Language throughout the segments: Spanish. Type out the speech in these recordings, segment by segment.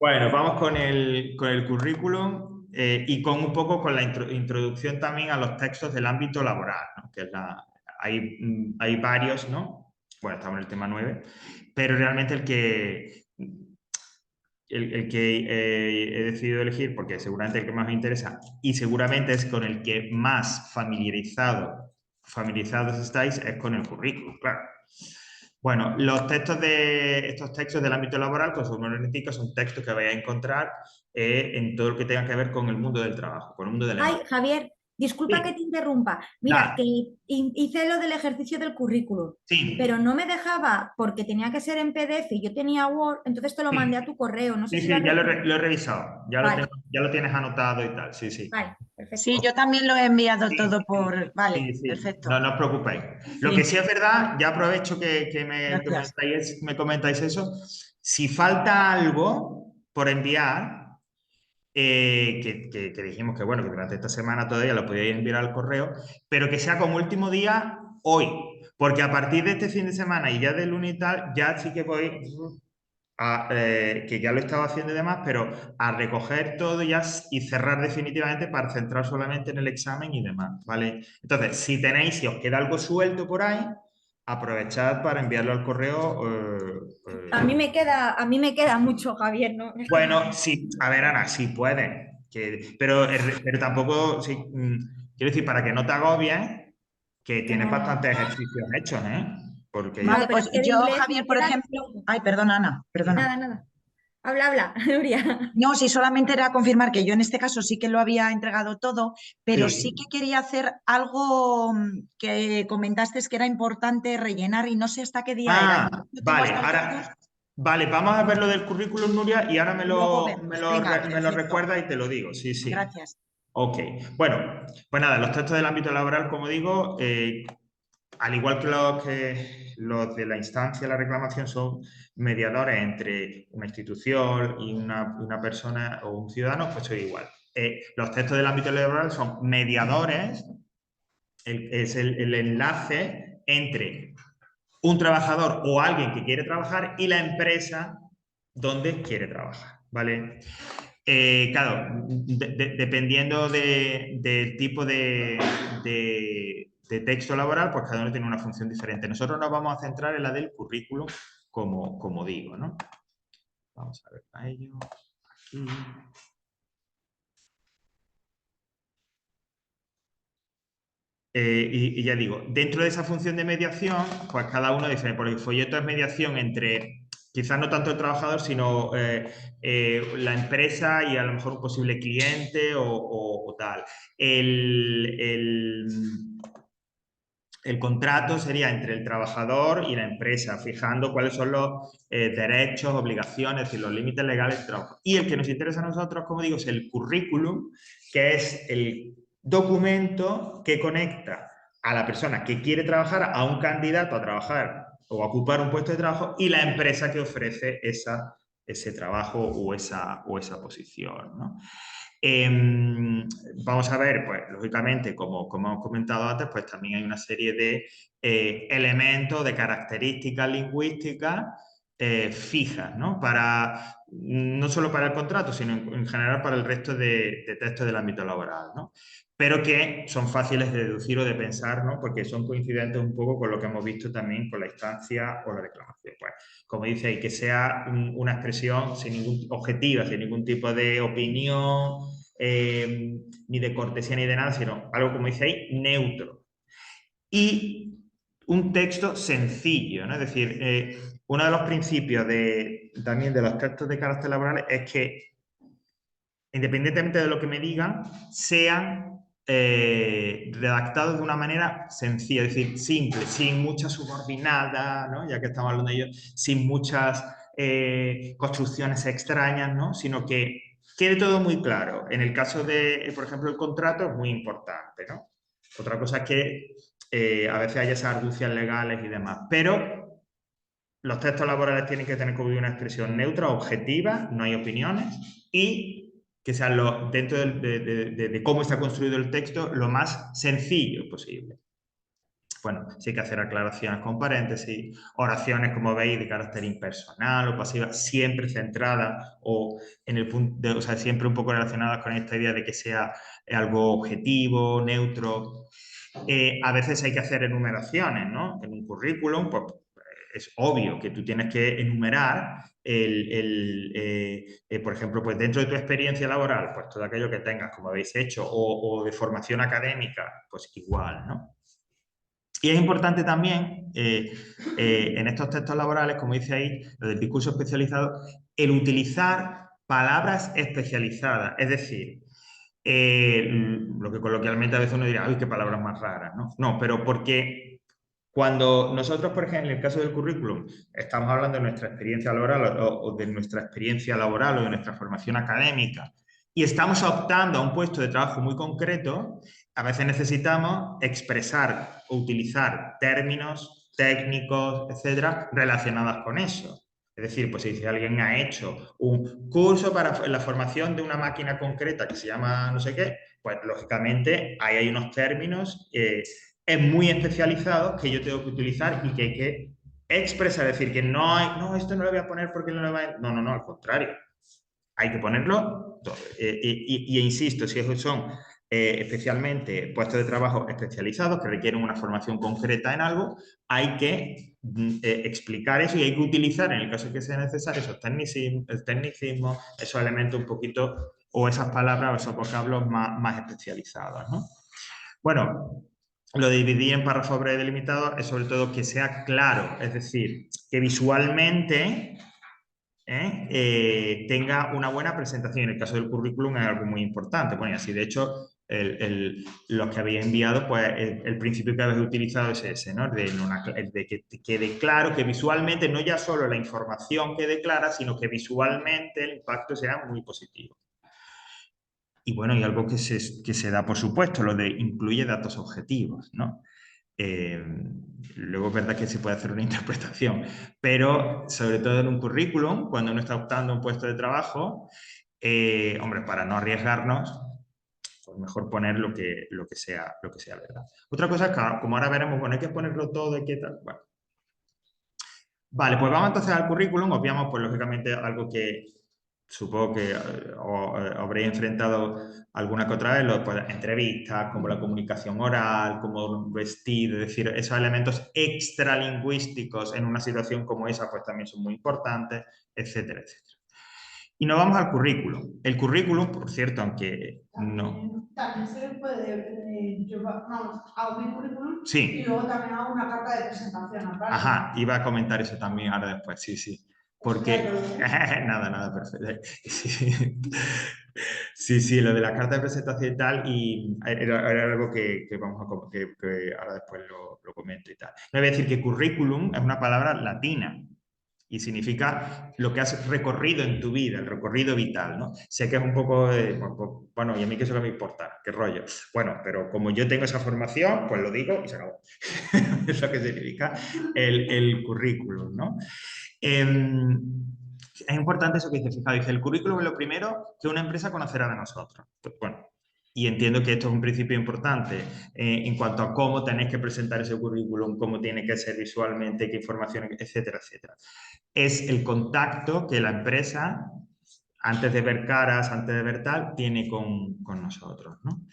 Bueno, vamos con el currículum y con un poco con la introducción también a los textos del ámbito laboral, ¿no? Que es hay varios, ¿no? Bueno, estamos en el tema 9, pero realmente el que he decidido elegir, porque seguramente el que más me interesa y seguramente es con el que más familiarizados estáis, es con el currículum, claro. Bueno, estos textos del ámbito laboral, con su normalítica, son textos que vais a encontrar en todo lo que tenga que ver con el mundo del trabajo, con el mundo del Ay, empleo. Javier, disculpa que Sí, te interrumpa. Mira, dale. que hice lo del ejercicio del currículum, pero Sí, no me dejaba porque tenía que ser en PDF y yo tenía Word, entonces te lo mandé a sí, tu correo. No sé sí, si lo has sí, recibido. lo he revisado, Vale, ya lo tienes anotado y tal, sí, sí. vale, perfecto. Sí, yo también lo he enviado Sí, todo sí, por... Vale, sí, sí. No, perfecto. no os preocupéis. Lo que Sí, sí es verdad, ya aprovecho que gracias. me comentáis eso. Si falta algo por enviar, que dijimos que bueno, que durante esta semana todavía lo podíais enviar al correo, pero que sea como último día hoy. Porque a partir de este fin de semana y ya del lunes y tal, ya sí que voy que ya lo estaba haciendo y demás, pero a recoger todo y cerrar definitivamente para centrar solamente en el examen y demás, ¿vale? Entonces, si os queda algo suelto por ahí, aprovechad para enviarlo al correo. A mí me queda mucho, Javier, ¿no? Bueno, sí, a ver, Ana, sí puedes, pero tampoco, sí, quiero decir, para que no te agobies, que tienes bastantes ejercicios hechos, ¿eh? Porque ya... Claro, Vale, pero pues es que de yo, inglés Javier, me por quedan ejemplo... cinco. Ay, perdona, Ana, perdona. Nada, nada. Habla, habla, Nuria. No, sí, solamente era confirmar que yo en este caso sí que lo había entregado todo, pero sí Sí. que quería hacer algo que comentaste que era importante rellenar y no sé hasta qué día era. Ah, Entonces, lo tengo vale, hasta el 14 vale, vamos a ver lo del currículum, Nuria, y ahora y luego vemos. Venga, me lo perfecto. recuerda y te lo digo, sí, sí. Gracias. Ok, bueno, pues nada, los textos del ámbito laboral, como digo, al igual que los de la instancia de la reclamación, son mediadores entre una institución y una persona o un ciudadano, pues soy igual. Los textos del ámbito laboral son mediadores, es el enlace entre un trabajador o alguien que quiere trabajar y la empresa donde quiere trabajar, ¿vale? Claro, dependiendo del tipo de texto laboral, pues cada uno tiene una función diferente. Nosotros nos vamos a centrar en la del currículum, como digo, ¿no? Vamos a ver para ello. Aquí. Y ya digo, dentro de esa función de mediación, pues cada uno dice, porque el folleto es mediación entre, quizás no tanto el trabajador, sino la empresa y a lo mejor un posible cliente o tal. El, el, el contrato sería entre el trabajador y la empresa, fijando cuáles son los derechos, obligaciones y los límites legales del trabajo. Y el que nos interesa a nosotros, como digo, es el currículum, que es el documento que conecta a la persona que quiere trabajar, a un candidato a trabajar o a ocupar un puesto de trabajo y la empresa que ofrece ese trabajo o esa posición, ¿no? Vamos a ver, pues lógicamente, como hemos comentado antes, pues también hay una serie de elementos, de características lingüísticas fijas, ¿no? No solo para el contrato, sino en general para el resto de textos del ámbito laboral, ¿no? Pero que son fáciles de deducir o de pensar, ¿no? Porque son coincidentes un poco con lo que hemos visto también con la instancia o la reclamación. Pues, como dice, y que sea una expresión sin ningún, objetiva, sin ningún tipo de opinión, ni de cortesía ni de nada, sino algo, como dice ahí, neutro. Y un texto sencillo, ¿no? Es decir, uno de los principios también de los textos de carácter laboral es que, independientemente de lo que me digan, sean redactados de una manera sencilla, es decir, simple, sin muchas subordinadas, ¿no? Ya que estamos hablando de ello, sin muchas construcciones extrañas, ¿no? Sino que quede todo muy claro. En el caso de, por ejemplo, el contrato es muy importante, ¿no? Otra cosa es que a veces hay esas argucias legales y demás, pero los textos laborales tienen que tener como una expresión neutra, objetiva, no hay opiniones, y que sean dentro de cómo está construido el texto lo más sencillo posible. bueno, sí hay que hacer aclaraciones con paréntesis, oraciones, como veis, de carácter impersonal o pasiva, siempre centradas o en el punto, o sea, siempre un poco relacionadas con esta idea de que sea algo objetivo, neutro. A veces hay que hacer enumeraciones, ¿no? En un currículum, pues es obvio que tú tienes que enumerar por ejemplo, pues dentro de tu experiencia laboral, pues todo aquello que tengas, como habéis hecho, o de formación académica, pues igual, ¿no? Y es importante también, en estos textos laborales, como dice ahí, lo del discurso especializado, el utilizar palabras especializadas. Es decir, lo que coloquialmente a veces uno dirá, ¡ay, qué palabras más raras! ¿No? No, pero porque cuando nosotros, por ejemplo, en el caso del currículum, estamos hablando de nuestra experiencia laboral o de nuestra experiencia laboral o de nuestra formación académica y estamos optando a un puesto de trabajo muy concreto, a veces necesitamos expresar o utilizar términos técnicos, etcétera, relacionados con eso. Es decir, pues si alguien ha hecho un curso para la formación de una máquina concreta que se llama no sé qué, pues lógicamente ahí hay unos términos muy especializados que yo tengo que utilizar y que hay que expresar. Es decir, que no hay, no, esto no lo voy a poner porque no lo va a... No, no, no, al contrario. Hay que ponerlo todo. Y insisto, si esos son especialmente puestos de trabajo especializados que requieren una formación concreta en algo, hay que explicar eso y hay que utilizar, en el caso que sea necesario, esos tecnicismos, esos elementos un poquito, o esas palabras o esos vocablos más especializados, ¿no? Bueno, lo de dividir en párrafos breves delimitados es sobre todo que sea claro, es decir, que visualmente tenga una buena presentación. En el caso del currículum es algo muy importante. Bueno, y así de hecho, los que había enviado, pues el principio que habéis utilizado es ese, ¿no? De que quede claro, que visualmente no ya solo la información quede clara, sino que visualmente el impacto sea muy positivo. Y bueno, y algo que se da, por supuesto, lo de incluye datos objetivos, ¿no? Luego es verdad que se puede hacer una interpretación, pero sobre todo en un currículum, cuando uno está optando a un puesto de trabajo, hombre, para no arriesgarnos, pues mejor poner lo que sea verdad. Otra cosa es que, como ahora veremos, bueno, hay que ponerlo todo, hay que tal, bueno. Vale, pues vamos entonces al currículum, obviamos pues lógicamente algo que supongo que habréis enfrentado alguna que otra vez, pues, entrevistas, como la comunicación oral, como vestir, es decir, esos elementos extralingüísticos en una situación como esa, pues también son muy importantes, etcétera, etcétera. Y nos vamos al currículum. El currículum, por cierto, aunque no... También se le puede, yo vamos, hago mi currículum Sí. Y luego también hago una carta de presentación aparte. Ajá, iba a comentar eso también ahora después, sí, sí. Porque... nada, perfecto. Sí, lo de la carta de presentación y tal, y era algo que vamos a que ahora después lo comento y tal. Me voy a decir que currículum es una palabra latina y significa lo que has recorrido en tu vida, el recorrido vital, ¿no? Sé que es un poco, bueno, y a mí que eso no me importa, qué rollo. Bueno, pero como yo tengo esa formación, pues lo digo y se acabó. Es lo que significa el currículum, ¿no? Es importante eso que dice, fijaos, dice, el currículum es lo primero que una empresa conocerá de nosotros. Pues, bueno, y entiendo que esto es un principio importante en cuanto a cómo tenéis que presentar ese currículum, cómo tiene que ser visualmente, qué información, etcétera, etcétera. Es el contacto que la empresa, antes de ver caras, antes de ver tal, tiene con nosotros, ¿no?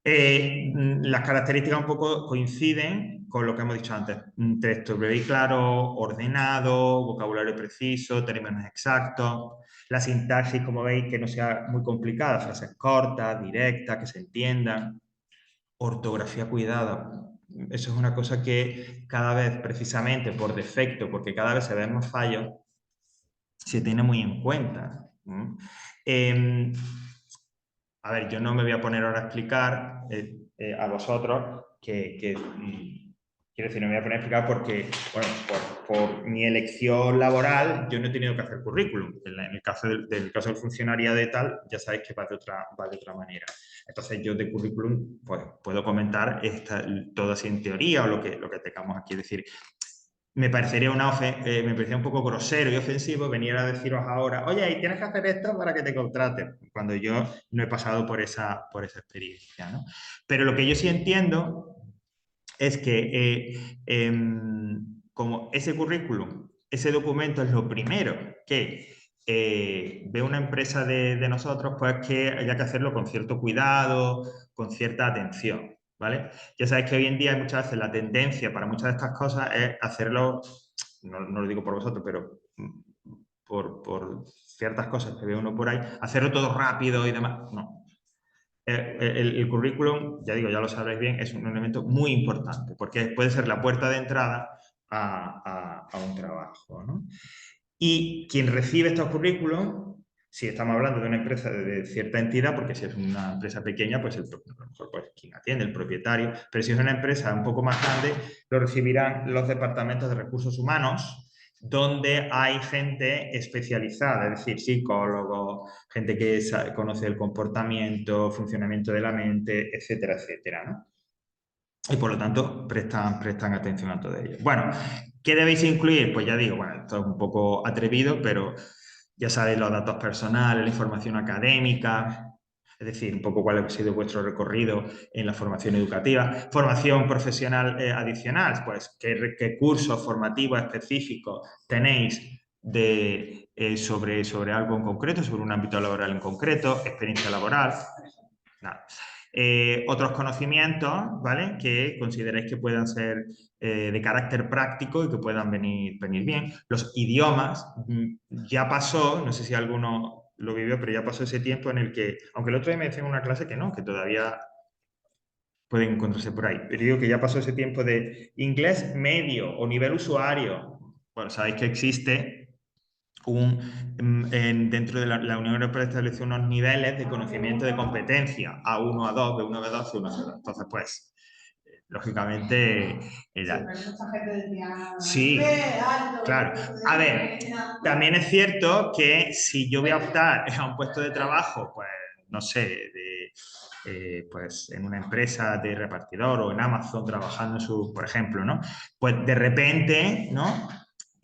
Las características un poco coinciden con lo que hemos dicho antes. Un texto breve y claro, ordenado, vocabulario preciso, términos exactos. La sintaxis, como veis, que no sea muy complicada, frases cortas, directas, que se entiendan. Ortografía cuidada. Eso es una cosa que cada vez, precisamente por defecto, porque cada vez se ven más fallos, se tiene muy en cuenta. A ver, yo no me voy a poner ahora a explicar a vosotros quiero decir, no me voy a poner a explicar porque, bueno, por mi elección laboral, yo no he tenido que hacer currículum. En el caso del caso del funcionariado y tal, ya sabéis que va de otra manera. Entonces, yo de currículum, pues, puedo comentar todo así en teoría o lo que tengamos aquí. Es decir, me parecería me parecía un poco grosero y ofensivo venir a deciros ahora, oye, y tienes que hacer esto para que te contraten, cuando yo no he pasado por esa experiencia, ¿no? Pero lo que yo sí entiendo es que como ese currículum, ese documento es lo primero que ve una empresa de nosotros, pues que haya que hacerlo con cierto cuidado, con cierta atención, ¿vale? Ya sabéis que hoy en día muchas veces la tendencia para muchas de estas cosas es hacerlo, no lo digo por vosotros, pero por ciertas cosas que ve uno por ahí, hacerlo todo rápido y demás. No. El currículum, ya digo, ya lo sabréis bien, es un elemento muy importante porque puede ser la puerta de entrada a un trabajo, ¿no? Y quien recibe estos currículos, si estamos hablando de una empresa de cierta entidad, porque si es una empresa pequeña, pues a lo mejor pues, quien atiende, el propietario, pero si es una empresa un poco más grande, lo recibirán los departamentos de recursos humanos, donde hay gente especializada, es decir, psicólogos, gente que conoce el comportamiento, funcionamiento de la mente, etcétera, etcétera, ¿no? Y por lo tanto prestan atención a todo ello. Bueno, ¿qué debéis incluir? Pues ya digo, bueno, esto es un poco atrevido, pero ya sabéis los datos personales, la información académica, es decir, un poco cuál ha sido vuestro recorrido en la formación educativa. Formación profesional adicional, pues qué cursos formativos específicos tenéis sobre algo en concreto, sobre un ámbito laboral en concreto, experiencia laboral. Nada. Otros conocimientos, ¿vale? Que consideréis que puedan ser de carácter práctico y que puedan venir bien. Los idiomas, ya pasó, no sé si alguno lo vivió, pero ya pasó ese tiempo en el que, aunque el otro día me decían en una clase que no, que todavía pueden encontrarse por ahí, pero digo que ya pasó ese tiempo de inglés medio o nivel usuario. Bueno, sabéis que existe dentro de la Unión Europea estableció unos niveles de conocimiento de competencia, A1, A2, B1, B2, C1, C2. Entonces, pues, lógicamente... Sí, claro. A ver, también es cierto que si yo voy a optar a un puesto de trabajo, pues, no sé, pues en una empresa de repartidor o en Amazon trabajando por ejemplo, ¿no? Pues de repente, ¿no?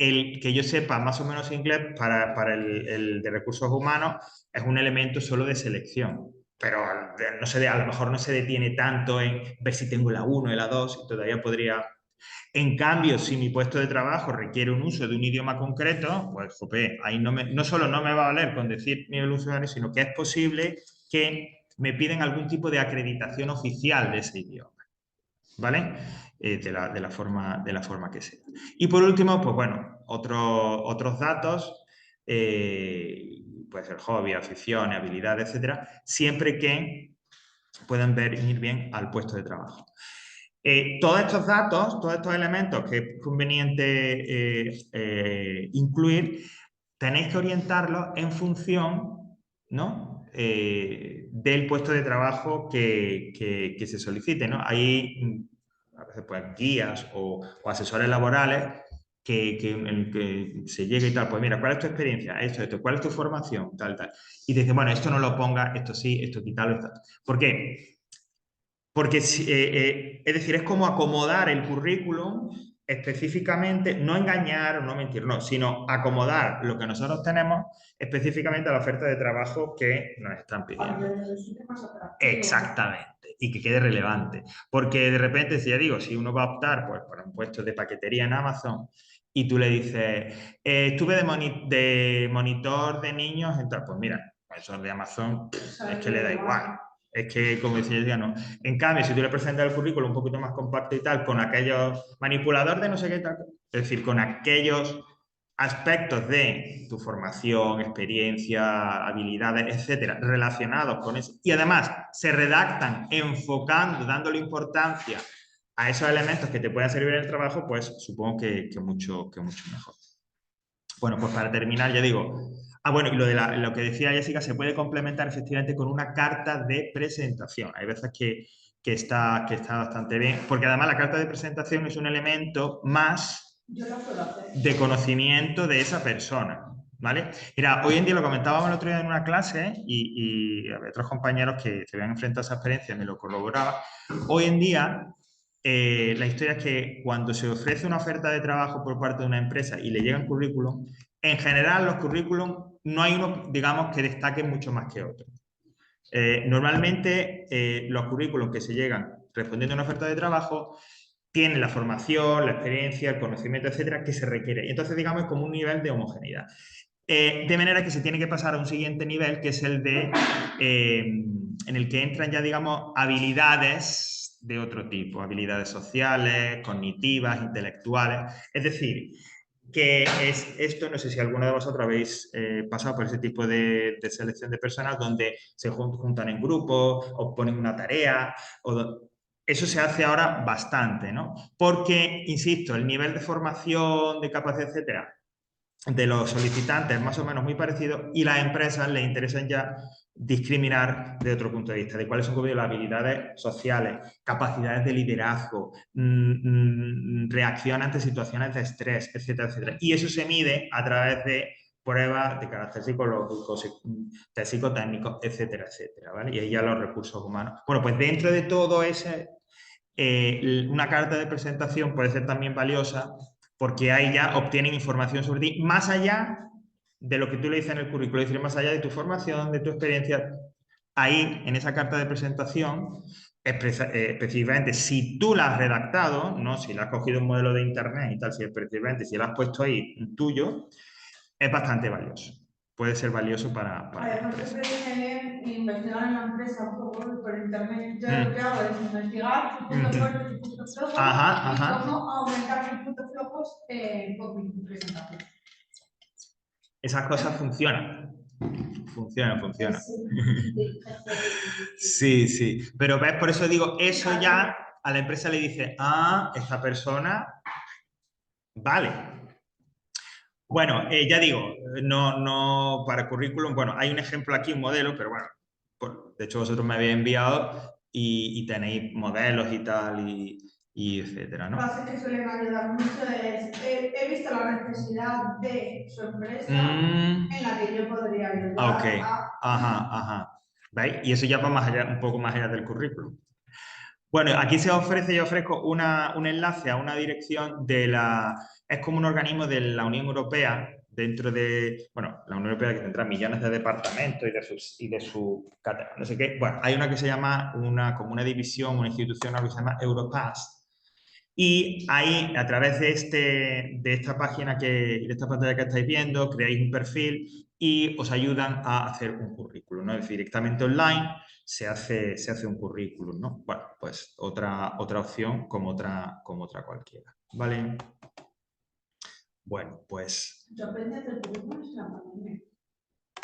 El que yo sepa más o menos inglés para el de recursos humanos es un elemento solo de selección. Pero no sé, a lo mejor no se detiene tanto en ver si tengo la 1 y la 2 y todavía podría... En cambio, si mi puesto de trabajo requiere un uso de un idioma concreto, pues jope, ahí no solo no me va a valer con decir nivel usuario, sino que es posible que me piden algún tipo de acreditación oficial de ese idioma. ¿Vale? De la forma que sea. Y por último, pues bueno, otros datos, puede ser hobby, aficiones, habilidades, etcétera, siempre que puedan venir bien al puesto de trabajo. Todos estos datos, todos estos elementos que es conveniente incluir, tenéis que orientarlos en función, ¿no? Del puesto de trabajo que se solicite, ¿no? Hay a veces pues, guías o asesores laborales en el que se llega y tal, pues mira, ¿cuál es tu experiencia? Esto, ¿cuál es tu formación? Tal. Y te dice, bueno, esto no lo ponga, esto sí, esto quítalo, esto. ¿Por qué? Porque, es decir, es como acomodar el currículum específicamente, no engañar o no mentir, no, sino acomodar lo que nosotros tenemos específicamente a la oferta de trabajo que nos están pidiendo. Exactamente, y que quede relevante. Porque de repente, si ya digo, si uno va a optar pues, por un puesto de paquetería en Amazon y tú le dices, estuve de monitor de niños, entonces, pues mira, eso de Amazon es que le da igual. Es que, como decía yo, no. En cambio, si tú le presentas el currículum un poquito más compacto y tal, con aquellos manipuladores de no sé qué tal, es decir, con aquellos aspectos de tu formación, experiencia, habilidades, etcétera, relacionados con eso, y además se redactan enfocando, dándole importancia a esos elementos que te puedan servir en el trabajo, pues supongo que mucho mejor. Bueno, pues para terminar, ya digo, bueno, y lo que decía Jessica, se puede complementar efectivamente con una carta de presentación. Hay veces que está bastante bien, porque además la carta de presentación es un elemento más de conocimiento de esa persona, ¿vale? Mira, hoy en día lo comentábamos el otro día en una clase y otros compañeros que se habían enfrentado a esa experiencia me lo corroboraban. Hoy en día la historia es que cuando se ofrece una oferta de trabajo por parte de una empresa y le llegan currículum, en general los currículum no hay uno, digamos, que destaque mucho más que otro. Normalmente los currículums que se llegan respondiendo a una oferta de trabajo tienen la formación, la experiencia, el conocimiento, etcétera, que se requiere. Y entonces, digamos, es como un nivel de homogeneidad. De manera que se tiene que pasar a un siguiente nivel, que es el de, en el que entran ya, digamos, habilidades de otro tipo, habilidades sociales, cognitivas, intelectuales. Es decir, que es esto, no sé si alguno de vosotros habéis pasado por ese tipo de selección de personas donde se juntan en grupos, os ponen una tarea, eso se hace ahora bastante, ¿no? Porque, insisto, el nivel de formación, de capacidad, etcétera, de los solicitantes más o menos muy parecido y las empresas les interesan ya discriminar de otro punto de vista, de cuáles son como las habilidades sociales, capacidades de liderazgo, reacción ante situaciones de estrés, etcétera, etcétera. Y eso se mide a través de pruebas de carácter psicológico, test psicotécnicos, etcétera, etcétera, ¿vale? Y ahí ya los recursos humanos. Bueno, pues dentro de todo ese, una carta de presentación puede ser también valiosa porque ahí ya obtienen información sobre ti, más allá de lo que tú le dices en el currículo, es decir, más allá de tu formación, de tu experiencia. Ahí, en esa carta de presentación, específicamente, si tú la has redactado, ¿no? Si la has cogido un modelo de internet y tal, si específicamente, si la has puesto ahí tuyo, es bastante valioso. Puede ser valioso para la Además, empresa. siempre viene bien investigar en la empresa por internet. Yo lo que hago es investigar sus puntos fuertes y puntos flojos y cómo aumentar sus puntos flojos con mi presentación. Esas cosas funcionan. Funcionan. Sí, sí. Pero ves, por eso digo, eso ya a la empresa le dice, ah, esta persona vale. Bueno, ya digo, no para currículum, bueno, hay un ejemplo aquí, un modelo, pero bueno, de hecho vosotros me habéis enviado y tenéis modelos y tal, y etcétera, ¿no? Lo que suelen ayudar mucho es, he visto la necesidad de su empresa en la que yo podría ayudar. Ok, ajá. ¿Veis? Y eso ya va más allá, un poco más allá del currículum. Bueno, aquí se ofrece, yo ofrezco un enlace a una dirección de es como un organismo de la Unión Europea, dentro de, bueno, la Unión Europea que tendrá millones de departamentos y de su no sé qué. Bueno, hay una que se llama, como una división, una institución, algo que se llama Europass. Y ahí, a través de esta página, de esta pantalla que estáis viendo, creáis un perfil y os ayudan a hacer un currículum, ¿no? Es decir, directamente online se hace un currículum, ¿no? Bueno, pues otra opción como otra cualquiera, ¿vale? Bueno, pues... Yo aprendí a hacer currículum en la pandemia.